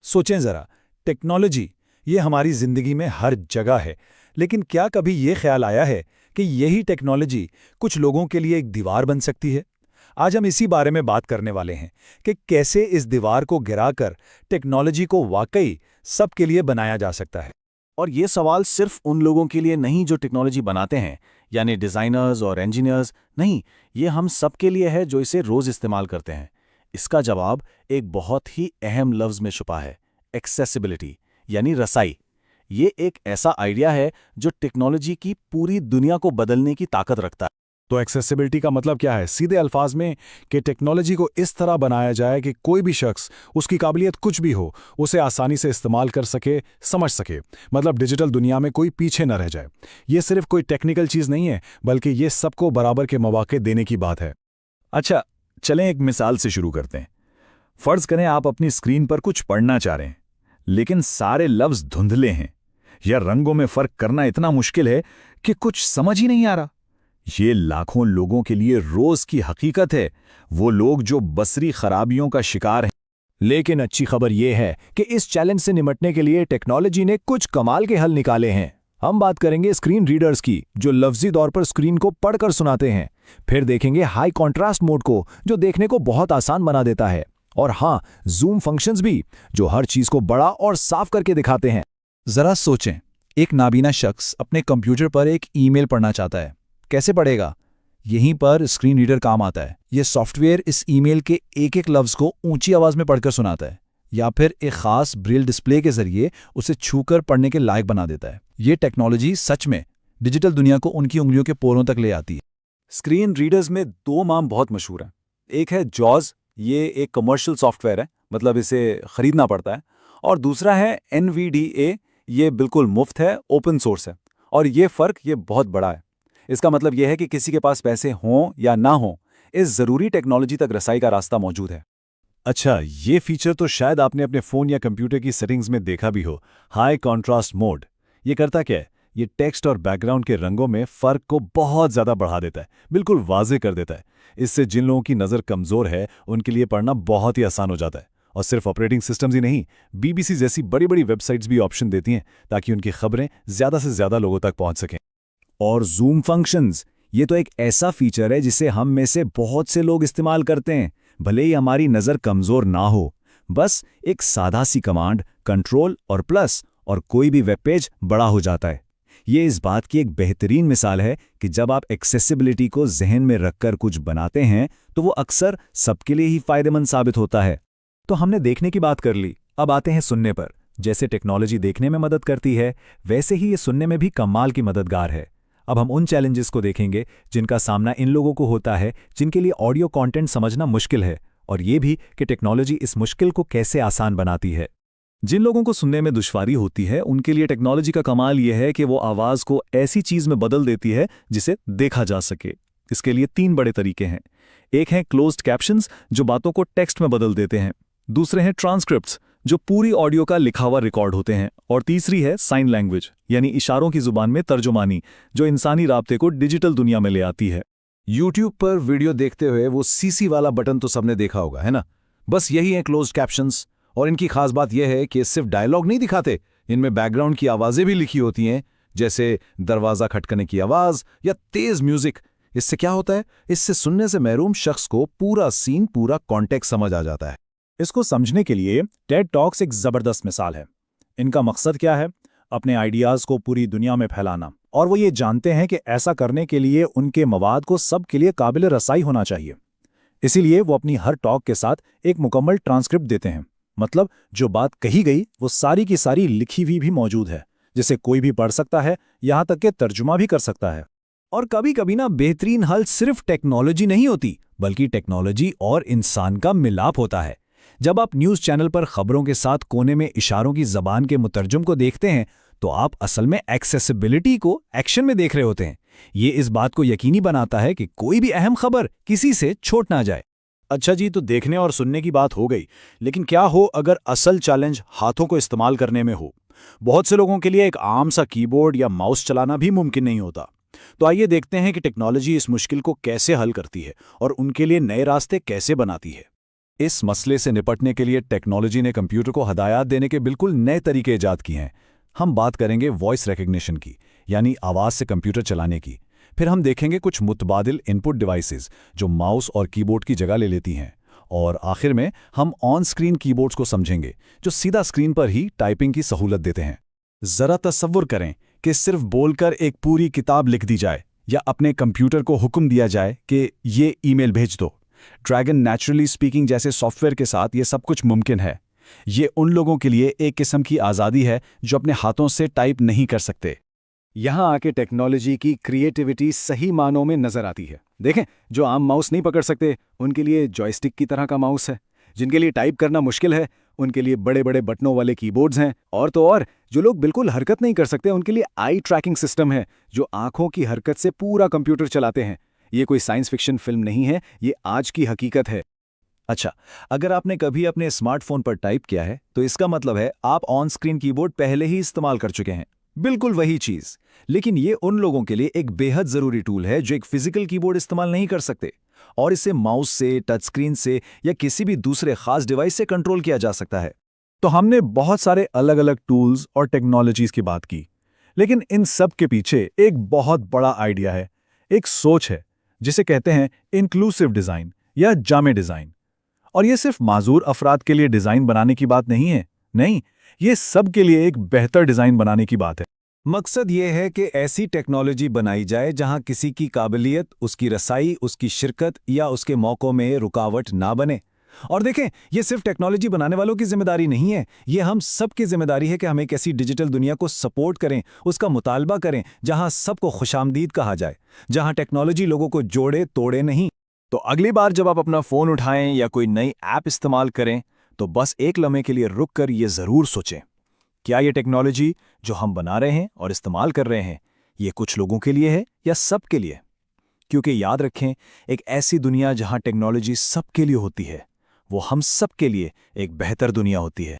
सोचें जरा, टेक्नोलॉजी ये हमारी जिंदगी में हर जगह है, लेकिन क्या कभी ये ख्याल आया है कि यही टेक्नोलॉजी कुछ लोगों के लिए एक दीवार बन सकती है? आज हम इसी बारे में बात करने वाले हैं कि कैसे इस दीवार को गिराकर टेक्नोलॉजी को वाकई सबके लिए बनाया जा सकता है। और ये सवाल सिर्फ उन लोगों के लिए नहीं जो टेक्नोलॉजी बनाते हैं, यानी डिज़ाइनर्स और इंजीनियर्स नहीं, ये हम सब के लिए है जो इसे रोज़ इस्तेमाल करते हैं। इसका जवाब एक बहुत ही अहम लफ्ज़ में छुपा है, एक्सेसिबिलिटी, यानी रसाई। ये एक ऐसा आइडिया है जो टेक्नोलॉजी की पूरी दुनिया को बदलने की ताकत रखता है। तो एक्सेसिबिलिटी का मतलब क्या है? सीधे अल्फाज में कि टेक्नोलॉजी को इस तरह बनाया जाए कि कोई भी शख्स, उसकी काबिलियत कुछ भी हो, उसे आसानी से इस्तेमाल कर सके, समझ सके। मतलब डिजिटल दुनिया में कोई पीछे न रह जाए। ये सिर्फ कोई टेक्निकल चीज़ नहीं है, बल्कि ये सबको बराबर के मौके देने की बात है। अच्छा, चलें एक मिसाल से शुरू करते हैं। फर्ज करें आप अपनी स्क्रीन पर कुछ पढ़ना चाह रहे हैं, लेकिन सारे लफ्ज़ धुंधले हैं या रंगों में फ़र्क करना इतना मुश्किल है कि कुछ समझ ही नहीं आ रहा। ये लाखों लोगों के लिए रोज की हकीकत है, वो लोग जो बसरी खराबियों का शिकार हैं। लेकिन अच्छी खबर यह है कि इस चैलेंज से निपटने के लिए टेक्नोलॉजी ने कुछ कमाल के हल निकाले हैं। हम बात करेंगे स्क्रीन रीडर्स की, जो लफ्जी तौर पर स्क्रीन को पढ़कर सुनाते हैं। फिर देखेंगे हाई कॉन्ट्रास्ट मोड को, जो देखने को बहुत आसान बना देता है। और हाँ, जूम फंक्शंस भी, जो हर चीज को बड़ा और साफ करके दिखाते हैं। जरा सोचें, एक नाबीना शख्स अपने कंप्यूटर पर एक ईमेल पढ़ना चाहता है। कैसे पढ़ेगा? यहीं पर स्क्रीन रीडर काम आता है। यह सॉफ्टवेयर इस ईमेल के एक एक लफ्ज़ को ऊंची आवाज़ में पढ़कर सुनाता है, या फिर एक खास ब्रेल डिस्प्ले के जरिए उसे छूकर पढ़ने के लायक बना देता है। ये टेक्नोलॉजी सच में डिजिटल दुनिया को उनकी उंगलियों के पोरों तक ले आती है। स्क्रीन रीडर्स में दो नाम बहुत मशहूर हैं। एक है जॉज, ये एक कमर्शियल सॉफ्टवेयर है, मतलब इसे खरीदना पड़ता है। और दूसरा है NVDA, ये बिल्कुल मुफ्त है, ओपन सोर्स है। और ये फ़र्क ये बहुत बड़ा है। इसका मतलब यह है कि किसी के पास पैसे हों या ना हों, इस ज़रूरी टेक्नोलॉजी तक रसाई का रास्ता मौजूद है। अच्छा, ये फीचर तो शायद आपने अपने फ़ोन या कंप्यूटर की सेटिंग्स में देखा भी हो, हाई कॉन्ट्रास्ट मोड। ये करता क्या है? ये टेक्स्ट और बैकग्राउंड के रंगों में फ़र्क को बहुत ज़्यादा बढ़ा देता है, बिल्कुल वाज़ेह कर देता है। इससे जिन लोगों की नज़र कमज़ोर है, उनके लिए पढ़ना बहुत ही आसान हो जाता है। और सिर्फ ऑपरेटिंग सिस्टम्स ही नहीं, BBC जैसी बड़ी बड़ी वेबसाइट्स भी ऑप्शन देती हैं ताकि उनकी खबरें ज़्यादा से ज़्यादा लोगों तक पहुँच सकें। और जूम फंक्शंस, ये तो एक ऐसा फीचर है जिसे हम में से बहुत से लोग इस्तेमाल करते हैं, भले ही हमारी नज़र कमज़ोर ना हो। बस एक सादा सी कमांड, कंट्रोल और प्लस, और कोई भी वेब पेज बड़ा हो जाता है। ये इस बात की एक बेहतरीन मिसाल है कि जब आप एक्सेसिबिलिटी को जहन में रखकर कुछ बनाते हैं, तो वो अक्सर सबके लिए ही फायदेमंद साबित होता है। तो हमने देखने की बात कर ली, अब आते हैं सुनने पर। जैसे टेक्नोलॉजी देखने में मदद करती है, वैसे ही ये सुनने में भी कमाल की मददगार है। अब हम उन चैलेंजेस को देखेंगे जिनका सामना इन लोगों को होता है जिनके लिए ऑडियो कंटेंट समझना मुश्किल है, और ये भी कि टेक्नोलॉजी इस मुश्किल को कैसे आसान बनाती है। जिन लोगों को सुनने में दुश्वारी होती है, उनके लिए टेक्नोलॉजी का कमाल यह है कि वो आवाज़ को ऐसी चीज़ में बदल देती है जिसे देखा जा सके। इसके लिए 3 बड़े तरीके हैं। एक है क्लोज्ड कैप्शंस, जो बातों को टेक्स्ट में बदल देते हैं। दूसरे हैं ट्रांसक्रिप्ट्स, जो पूरी ऑडियो का लिखा हुआ रिकॉर्ड होते हैं। और तीसरी है साइन लैंग्वेज, यानी इशारों की जुबान में तर्जुमानी, जो इंसानी राब्ते को डिजिटल दुनिया में ले आती है। यूट्यूब पर वीडियो देखते हुए वो CC वाला बटन तो सबने देखा होगा, है ना? बस यही है क्लोज्ड कैप्शंस। और इनकी खास बात यह है कि सिर्फ डायलॉग नहीं दिखाते, इनमें बैकग्राउंड की आवाज़ें भी लिखी होती हैं, जैसे दरवाज़ा खटकने की आवाज़ या तेज़ म्यूजिक। इससे क्या होता है? इससे सुनने से महरूम शख्स को पूरा सीन, पूरा कॉन्टेक्स्ट समझ आ जाता है। इसको समझने के लिए टेड टॉक्स एक ज़बरदस्त मिसाल है। इनका मकसद क्या है? अपने आइडियाज़ को पूरी दुनिया में फैलाना। और वो ये जानते हैं कि ऐसा करने के लिए उनके मवाद को सबके लिए काबिल रसाई होना चाहिए। इसीलिए वो अपनी हर टॉक के साथ एक मुकम्मल ट्रांसक्रिप्ट देते हैं। मतलब जो बात कही गई वो सारी की सारी लिखी हुई भी मौजूद है, जिसे कोई भी पढ़ सकता है, यहाँ तक कि तर्जुमा भी कर सकता है। और कभी कभी ना बेहतरीन हल सिर्फ टेक्नोलॉजी नहीं होती, बल्कि टेक्नोलॉजी और इंसान का मिलाप होता है। जब आप न्यूज़ चैनल पर खबरों के साथ कोने में इशारों की ज़बान के मुतरजुम को देखते हैं, तो आप असल में एक्सेसिबिलिटी को एक्शन में देख रहे होते हैं। ये इस बात को यकीनी बनाता है कि कोई भी अहम खबर किसी से छूट ना जाए। अच्छा जी, तो देखने और सुनने की बात हो गई, लेकिन क्या हो अगर असल चैलेंज हाथों को इस्तेमाल करने में हो? बहुत से लोगों के लिए एक आम सा कीबोर्ड या माउस चलाना भी मुमकिन नहीं होता। तो आइए देखते हैं कि टेक्नोलॉजी इस मुश्किल को कैसे हल करती है और उनके लिए नए रास्ते कैसे बनाती है। इस मसले से निपटने के लिए टेक्नोलॉजी ने कंप्यूटर को हदायत देने के बिल्कुल नए तरीके ईजाद किए हैं। हम बात करेंगे वॉइस रिकग्निशन की, यानी आवाज़ से कंप्यूटर चलाने की। फिर हम देखेंगे कुछ मुतबादिल इनपुट डिवाइसेस जो माउस और कीबोर्ड की जगह ले लेती हैं। और आखिर में हम ऑन स्क्रीन कीबोर्ड्स को समझेंगे जो सीधा स्क्रीन पर ही टाइपिंग की सहूलत देते हैं। जरा तसव्वुर करें कि सिर्फ बोलकर एक पूरी किताब लिख दी जाए या अपने कंप्यूटर को हुक्म दिया जाए कि ये ईमेल भेज दो। ड्रैगन नेचुरली स्पीकिंग जैसे सॉफ्टवेयर के साथ ये सब कुछ मुमकिन है। ये उन लोगों के लिए एक किस्म की आज़ादी है जो अपने हाथों से टाइप नहीं कर सकते। यहाँ आके टेक्नोलॉजी की क्रिएटिविटी सही मानों में नजर आती है। देखें, जो आम माउस नहीं पकड़ सकते उनके लिए जॉयस्टिक की तरह का माउस है। जिनके लिए टाइप करना मुश्किल है उनके लिए बड़े बड़े बटनों वाले कीबोर्ड्स हैं। और तो और जो लोग बिल्कुल हरकत नहीं कर सकते उनके लिए आई ट्रैकिंग सिस्टम है जो आंखों की हरकत से पूरा कंप्यूटर चलाते हैं। ये कोई साइंस फिक्शन फिल्म नहीं है, ये आज की हकीकत है। अच्छा, अगर आपने कभी अपने स्मार्टफोन पर टाइप किया है तो इसका मतलब है आप ऑन स्क्रीन कीबोर्ड पहले ही इस्तेमाल कर चुके हैं। बिल्कुल वही चीज, लेकिन ये उन लोगों के लिए एक बेहद जरूरी टूल है जो एक फिजिकल कीबोर्ड इस्तेमाल नहीं कर सकते, और इसे माउस से, टच स्क्रीन से या किसी भी दूसरे खास डिवाइस से कंट्रोल किया जा सकता है। तो हमने बहुत सारे अलग अलग टूल्स और टेक्नोलॉजीज की बात की, लेकिन इन सब के पीछे एक बहुत बड़ा आइडिया है, एक सोच है जिसे कहते हैं इंक्लूसिव डिजाइन या जामे डिजाइन। और ये सिर्फ माजूर अफराद के लिए डिजाइन बनाने की बात नहीं है, नहीं, ये सब के लिए एक बेहतर डिजाइन बनाने की बात है। मकसद ये है कि ऐसी टेक्नोलॉजी बनाई जाए जहां किसी की काबिलियत, उसकी रसाई, उसकी शिरकत या उसके मौकों में रुकावट ना बने। और देखें, ये सिर्फ टेक्नोलॉजी बनाने वालों की जिम्मेदारी नहीं है, ये हम सब की जिम्मेदारी है कि हम एक ऐसी डिजिटल दुनिया को सपोर्ट करें, उसका मुतालबा करें जहां सबको खुशामदीद कहा जाए, जहां टेक्नोलॉजी लोगों को जोड़े तोड़े नहीं। तो अगली बार जब आप अपना फोन उठाएं या कोई नई ऐप इस्तेमाल करें तो बस एक लम्हे के लिए रुक कर ये जरूर सोचें, क्या ये टेक्नोलॉजी जो हम बना रहे हैं और इस्तेमाल कर रहे हैं ये कुछ लोगों के लिए है या सब के लिए? क्योंकि याद रखें, एक ऐसी दुनिया जहां टेक्नोलॉजी सबके लिए होती है वो हम सब के लिए एक बेहतर दुनिया होती है।